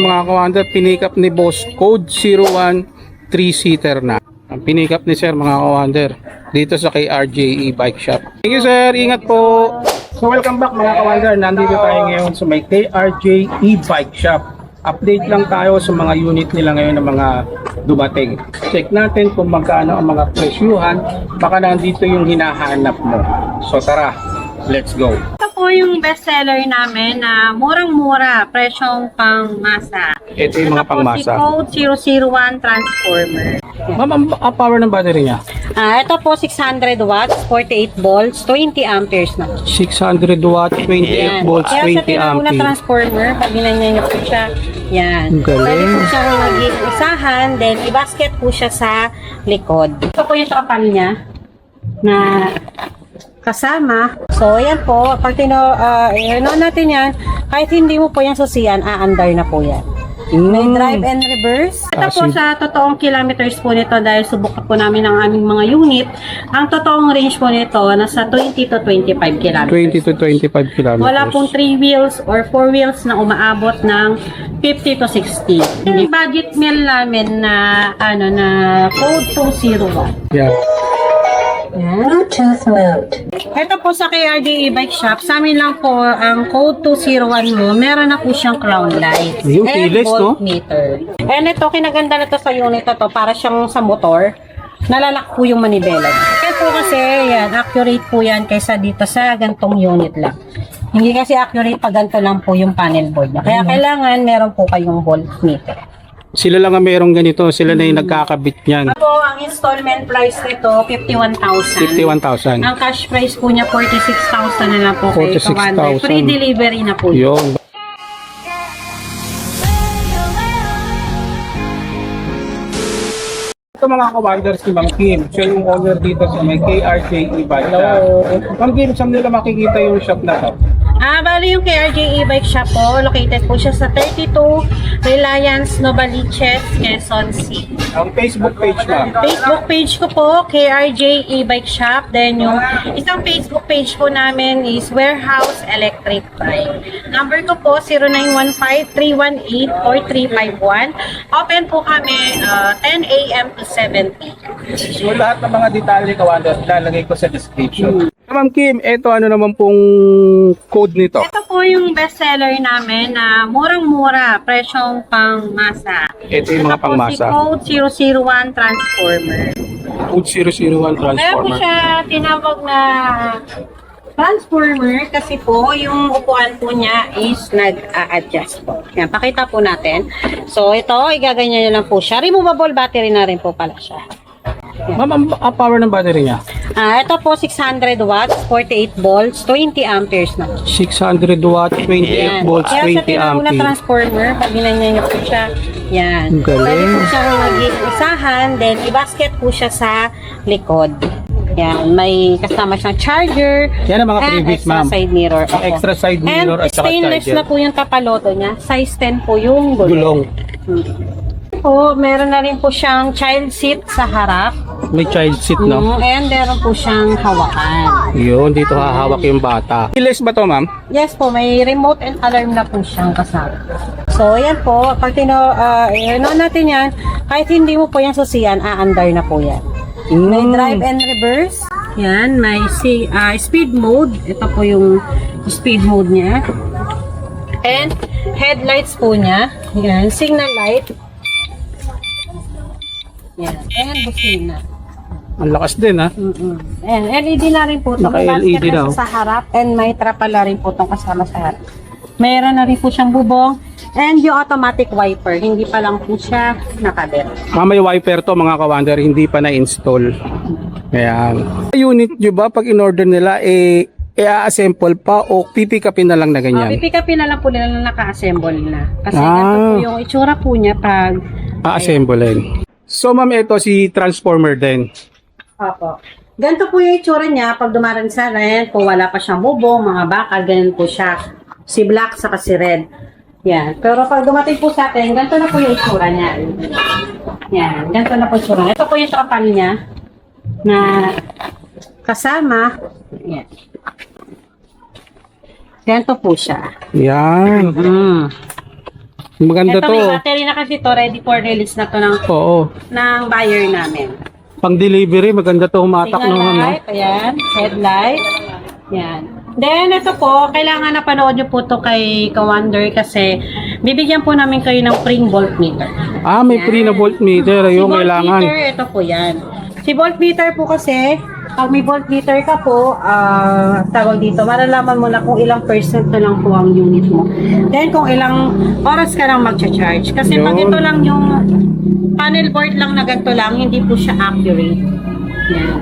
mga kawander, pinikap ni Boss Code 01 3-seater na. Ang pinikap ni Sir mga kawander dito sa kay RJE Bike Shop. Thank you Sir, ingat po. So welcome back mga kawander, nandito tayo ngayon sa may kay RJE Bike Shop. Update lang tayo sa mga unit nila ngayon ng mga dumating. Check natin kung magkano ang mga presyuhan, baka nandito yung hinahanap mo. So tara, let's go. Ito po yung bestseller namin na murang-mura, presyong pang-masa. Ito yung mga pangmasa. Ito po si Code 001 Transformer. Ma'am, ang power ng battery niya? Ito po 600 watts, 48 volts, 20 amperes na. 600 watt, 28 volts, Kaya 20 sa tinawag na ampere. transformer, pag ginanyan niyo po siya, yan. Galing. Pwede po siya mag-isahan, then i-basket po siya sa likod. Ito po yung kapal niya na kasama. So, yan po. Pag natin yan, kahit hindi mo po yan susiyan, aandar na po yan. May drive and reverse. Ito po sa totoong kilometers po nito dahil subukan po namin ang aming mga unit. Ang totoong range po nito nasa 20 to 25 kilometers. 20 to 25 kilometers. Wala pong 3 wheels or 4 wheels na umaabot ng 50 to 60. Yung budget meal namin na code 201. Yeah. Bluetooth mode. Ito po sa KRJE Bike Shop, sa amin lang po ang code 201 mo, meron na po siyang crown light. Yung and keyless, no? voltmeter. And ito, kinaganda na to sa unit na to, para siyang sa motor, nalalak po yung manibela. Kaya po kasi, yan, accurate po yan kaysa dito sa gantong unit lang. Hindi kasi accurate pag ganito lang po yung panel board niya. Kaya kailangan meron po kayong voltmeter. Sila lang ang merong ganito. Sila na yung nagkakabit niyan. Ito, ang installment price nito, 51,000. 51,000. Ang cash price po niya, 46,000 na lang po kay 46,000. Kawander. Free delivery na po yun. Yun. Ito mga ka-wonders si Ma'am Kim. Siya yung owner dito sa may KRJE Bike Shop. Ma'am Kim, saan nila makikita yung shop na to? Bali yung KRJE Bike Shop po, located po siya sa 32 Reliance Novaliches, Quezon City. Ang Facebook page na. Facebook page ko po, KRJE Bike Shop. Then yung isang Facebook page po namin is Warehouse Electric Bike. Number ko po, 0915-318-4351. Open po kami 10 a.m. to 7 p.m. So lahat ng mga detalye ka-wonders, lalagay ko sa description. Ma'am Kim, ito ano naman pong code nito? Ito po yung bestseller namin na murang-mura, presyong pang-masa. Ito yung mga pangmasa. Ito po si Code 001 Transformer. Code 001 Kaya po Transformer. siya tinawag na Transformer kasi po yung upuan po niya is nag-a-adjust po. Yan, pakita po natin. So ito, igaganyan nyo lang po siya. Removable battery na rin po pala siya. Ma'am, ang power ng battery niya? Ito po 600 watts, 48 volts, 20 amperes na. 600 watt, 28 volts, Kaya sa 20 tinawag na ampere. transformer, pag ginanyan niyo po siya, yan. Galing. Pwede po siya mag-isahan, then i-basket po siya sa likod. Yan, may kasama siyang charger. Yan ang mga and previous, extra ma'am. side mirror. Opo. Extra side mirror and at saka stainless charger. na po yung tapaloto niya. Size 10 po yung Gulong. Po, meron na rin po siyang child seat sa harap. May child seat, no? And meron po siyang hawakan. Yun, dito hahawak yung bata. Keyless ba to, ma'am? Yes po, may remote and alarm na po siyang kasama. So, yan po. Pag natin yan, kahit hindi mo po yan susiyan, aandar na po yan. May drive and reverse. Yan, may speed mode. Ito po yung speed mode niya. And headlights po niya. Yan, signal light. Yan, and busina. Ang lakas din, ha? And LED na rin po. Naka-LED na, oh. Sa harap. And may trapala rin po itong kasama sa harap. Mayroon na rin po siyang bubong. And yung automatic wiper. Hindi pa lang po siya nakabit. May wiper to, mga ka-wonder, hindi pa na-install. Ayan. Unit nyo ba, pag in-order nila, i-assemble pa o pipikapin na lang na ganyan? Pipikapin na lang po nila na naka-assemble na. Kasi Ah. ganito po yung itsura po niya pag... A-assemblein. So, ma'am, ito si transformer din. Opo. Ganito po yung itsura niya pag dumaran sa red. Kung wala pa siyang bubong, mga bakal, ganyan po siya. Si black saka si red. Yan. Pero pag dumating po sa atin, ganito na po yung itsura niya. Yan. Ganito na po yung itsura. Ito po yung kapal niya na kasama. Yan. Ganito po siya. Yan. Maganda Ito to. may battery na kasi to, ready for release na to Oo. ng buyer namin. Pang delivery, maganda to humatak Signal naman, no? light, ayan, headlight, yan. Then, ito po, kailangan na panood nyo po to kay Kawander kasi bibigyan po namin kayo ng free voltmeter. Ah, may free na voltmeter. Ayun, kailangan. Voltmeter, ito po yan. Si voltmeter po kasi, pag may voltmeter ka po, tawag dito, malalaman mo na kung ilang percent na lang po ang unit mo. Then, kung ilang oras ka lang mag-charge. Kasi pag Yun. ito lang yung panel board lang na ganito lang, hindi po siya accurate. Yan.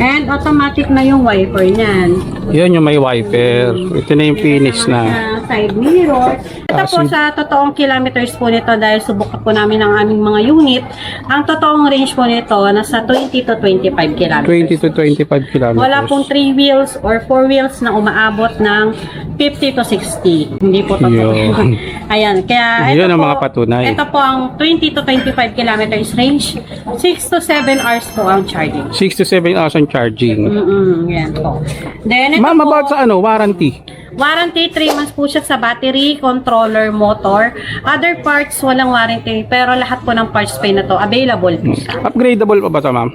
And automatic na yung wiper niyan. Yun yung may wiper. Ito na yung finish na. Side mirror. Ito po sa totoong kilometers po nito dahil subukan po namin ang aming mga unit. Ang totoong range po nito nasa 20 to 25 kilometers. 20 to 25 kilometers. Wala pong 3 wheels or 4 wheels na umaabot ng 50 to 60. Hindi po totoo. Yun. Ayan, kaya Yun ito ang po, mga patunay. Ito po ang 20 to 25 kilometers range. 6 to 7 hours po ang charging. 6 to 7 hours on charging. Yan po. Then, ito Ma'am, po, about sa warranty? warranty, 3 months po siya sa battery, controller, motor. Other parts, walang warranty. Pero lahat po ng parts pay na to, available po siya. Upgradable pa ba ito, ma'am?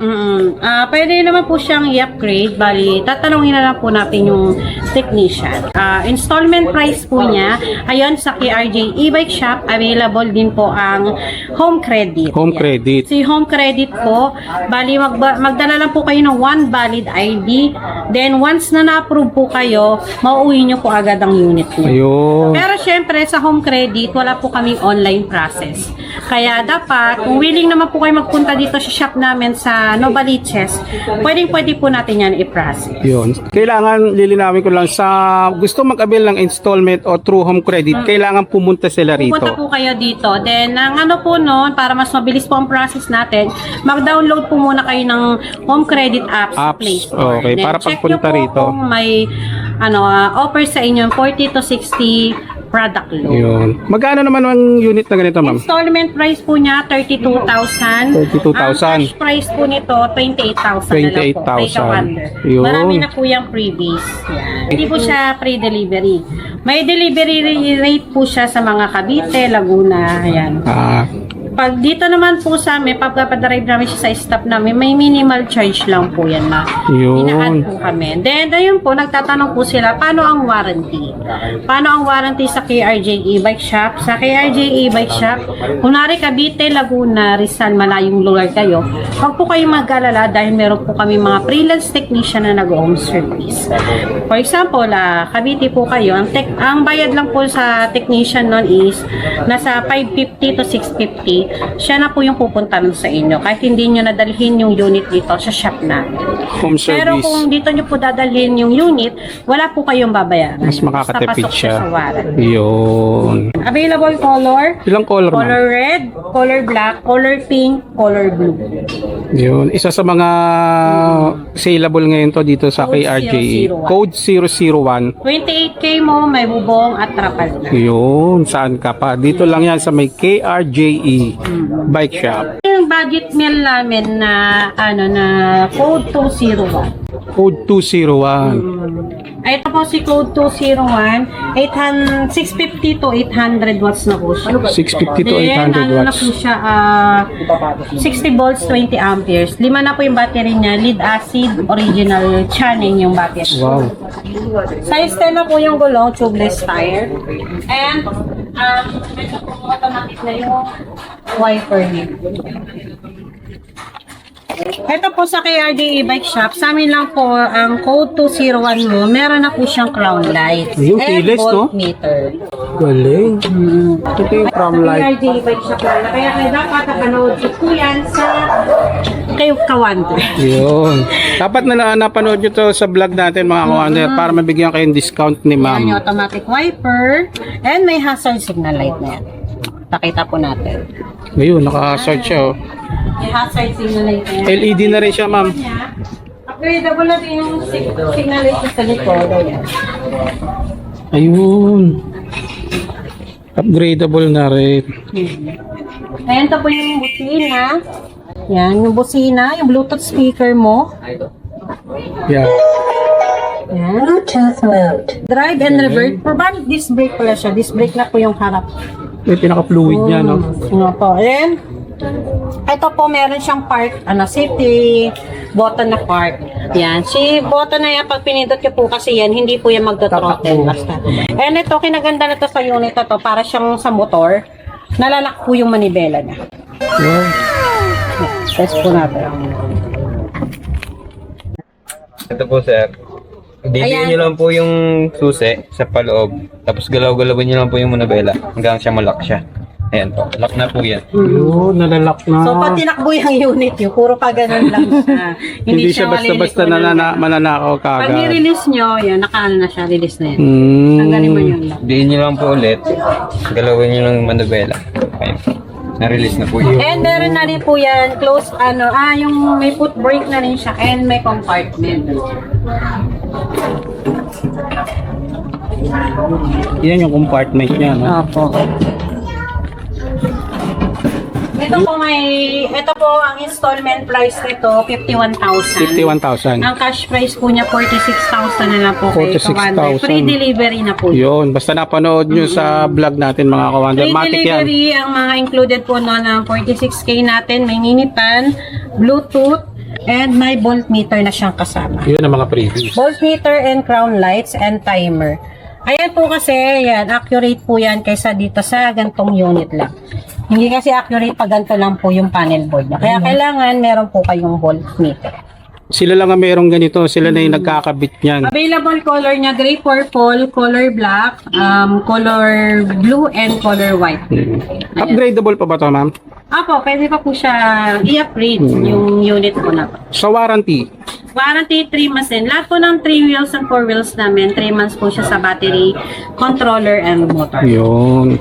Pwede naman po siyang i-upgrade. Bali, tatanungin na lang po natin yung technician. Installment price po niya, ayun, sa KRJ e-bike shop, available din po ang home credit. Home Yan. credit. Si home credit po, bali magdala lang po kayo ng one valid ID. Then once na na-approve po kayo, mauuwi nyo po agad ang unit niyo. Ayun. Pero syempre sa home credit, wala po kaming online process. Kaya dapat, kung willing naman po kayo magpunta dito sa shop namin sa Novaliches, pwede po natin yan i-process. Yun. Kailangan lilinawin ko lang sa gusto mag-avail ng installment o through home credit, kailangan pumunta sila rito. Pupunta po kayo dito. Then, ang ano po noon, para mas mabilis po ang process natin, mag-download po muna kayo ng home credit apps sa Apps, Play Store. okay, Then, para check pagpunta nyo po rito. kung may offer sa inyo 40 to 60 product load. Yun. Magkano naman ang unit na ganito, ma'am? Installment price po niya 32,000. 32,000. Ang cash price po nito 28,000 na lang po. 28,000. Yun. Marami na po yung freebies. Yan. Hindi po siya free delivery. May delivery rate po siya sa mga Cavite, Laguna, ayan. Pag dito naman po sa amin, pagpapadrive namin siya sa staff namin, may minimal charge lang po yan na Yun. ina-add po kami. Then, ayun po, nagtatanong po sila, paano ang warranty? Paano ang warranty sa KRJ e-bike shop? Sa KRJ e-bike shop, kunwari Cavite, Laguna, Rizal, malayong lugar kayo, huwag po kayong mag-alala dahil meron po kami mga freelance technician na nag-home service. For example, Cavite po kayo, ang bayad lang po sa technician nun is nasa 550 to 650. Siya na po yung pupunta nun sa inyo. Kahit hindi nyo nadalhin yung unit dito sa shop namin. Home service. Pero kung dito nyo po dadalhin yung unit, wala po kayong babayaran. Mas makakatipid Basta pasok siya. Sa warranty. Yun. Available color, Ilang color, ma'am? color red, color black, color pink, color blue. Yun. Isa sa mga saleable ngayon to dito sa Code KRJE. 001. Code 001. 28K mo, may bubong at trapal na. Yun. Saan ka pa? Dito lang yan sa may KRJE Bike Shop. Yung budget meal namin na code 201. Code 201. Ito po si code 201, 650 to 800 watts na po siya. 650 to Then, 800 na watts. po siya, 60 volts, 20 amperes. 5 na po yung battery niya, lead acid, original Channing yung battery. Wow. Size 10 na po yung gulong, tubeless tire. And, ito po automatic na yung wiper niya. Ito po sa KRJ e-bike shop, sa amin lang po ang code 201 mo, meron na po siyang crown light. Yung and keyless, no? voltmeter. Galing. Ito yung from light. KRJ e-bike shop lang. Kaya dapat napanood po yan sa kay Kawander. Yun. Dapat na napanood nyo to sa vlog natin mga kawander para mabigyan kayong discount ni Yan yung ma'am. automatic wiper and may hazard signal light na yan. Pakita po natin. Ngayon, naka-search siya. Oh. May hazard signal light na yan. LED na rin siya, ma'am. Upgradable na din yung signal light sa likod. Ayan. Ayun. Upgradable na rin. Ayan to po yung busina. Yan, yung busina, yung Bluetooth speaker mo. Yeah. Yan. Bluetooth mode. Drive and reverse. Probably disc brake pala siya. Disc brake na po yung harap. May pinaka-fluid niya, no? Ano po. And, ito po, meron siyang part, safety button na part. Yan. Si button na yan, pag pinindot ko po kasi yan, hindi po yan magto-throttle basta. And ito, kinaganda na to sa unit na to, para siyang sa motor, nalalak po yung manibela niya. Wow. Test po natin. Ito po sir. Didiin Ayan. nyo lang po yung susi sa paloob. Tapos galaw-galawin nyo lang po yung manabela hanggang siya malak siya. Ayan po. Lock na po yan. Yun, nalalak na. So, pag tinakbo yung unit yun, puro pa ganun lang siya. Hindi siya basta-basta mananakaw Pag kagad. ni-release nyo, yan, nakaano na siya, release na yan. Mm. Tanggalin mo yung lock. Diin nyo lang po ulit. Galawin nyo lang yung manabela. Ayan po. Na-release na po yun. And meron na rin po yan, close, yung may foot brake na rin siya, and may compartment. Yan yung compartment niya, no? Opo. Ito po ang installment price nito, 51,000. 51,000. Ang cash price po niya, 46,000 na lang po kay 46,000. Kawander. Free delivery na po. Yun, basta napanood nyo sa vlog natin mga kawander. Free Matic yan. delivery, ang mga included po no, ng 46K natin, may mini pan, Bluetooth, and may voltmeter na siyang kasama. Yun ang mga previews. Voltmeter and crown lights and timer. Ayan po kasi, yan, accurate po yan kaysa dito sa gantong unit lang. Hindi kasi accurate pag ganito lang po yung panel board niya. Kaya kailangan meron po kayong voltmeter. Sila lang ang merong ganito. Sila na yung nagkakabit niyan. Available color niya, gray purple, color black, color blue, and color white. Upgradable pa ba ito, ma'am? Apo, pwede pa po siya i-upgrade yung unit po na po. Sa warranty, Warranty 3 months din. Lahat po ng 3 wheels and 4 wheels namin, 3 months po siya sa battery, controller, and motor. yun.